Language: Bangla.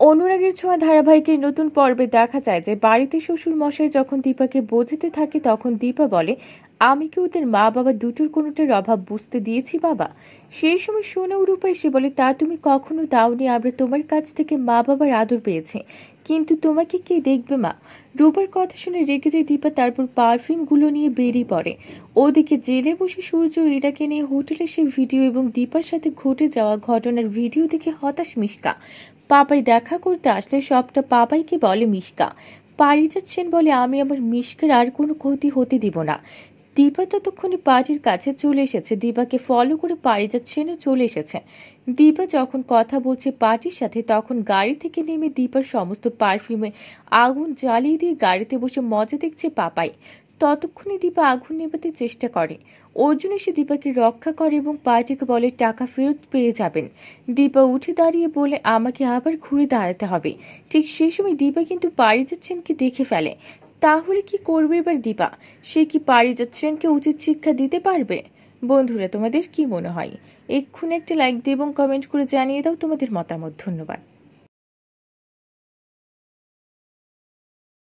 অনুরাগের ছোঁয়া ধারাবাহিকের নতুন পর্বে দেখা যায় যে বাড়িতে শ্বশুর মশাই যখন দীপাকে বোঝাতে থাকে তখন দীপা বলে, আমি কি ওদের মা বাবা দুটোর কোনোটার অভাব বুঝতে দিয়েছি বাবা? সেই সময় সোনা রূপা এসে বলে, তা তুমি কখনো দাওনি, আমরা তোমার কাছ থেকে মা বাবার আদর পেয়েছি, কিন্তু তোমাকে কে দেখবে মা? রূপার কথা শুনে রেগে যায় দীপা, তারপর পারফিউম গুলো নিয়ে বেরিয়ে পড়ে। ওদিকে জেলে বসে সূর্য ইরাকে নিয়ে হোটেলে সে ভিডিও এবং দীপার সাথে ঘটে যাওয়া ঘটনার ভিডিও দেখে হতাশ মিশকা। পাপাই দেখা করতে আসলে সবটা পাপাইকে বলে মিশকা। পারিজাত সেন বলে, আমি আমার মিশকার আর কোনো ক্ষতি হতে দিব না। দীপা ততক্ষণে পার্টির কাছে চলে এসেছে। দীপাকে ফলো করে পারিজাত সেনও চলে এসেছে। দীপা যখন কথা বলছে পার্টির সাথে, তখন গাড়ি থেকে নেমে দীপার সমস্ত পারফিউমে আগুন জ্বালিয়ে দিয়ে গাড়িতে বসে মজা দেখছে পাপাই। ততক্ষণে দীপা আগুন নেভাতে চেষ্টা করে। অর্জুন এসে দীপাকে রক্ষা করে এবং পার্টিকে বলে টাকা ফেরত পেয়ে যাবেন। দীপা উঠে দাঁড়িয়ে বলে, আমাকে আবার ঘুরে দাঁড়াতে হবে। ঠিক সেই সময় দীপা কিন্তু পারিজাত সেনকে দেখে ফেলে। তাহলে কি করবে এবার দীপা? সে কি পারিজাত সেনকে উচিত শিক্ষা দিতে পারবে? বন্ধুরা, তোমাদের কি মনে হয়? এক্ষুনি একটা লাইক দিয়ে এবং কমেন্ট করে জানিয়ে দাও তোমাদের মতামত। ধন্যবাদ।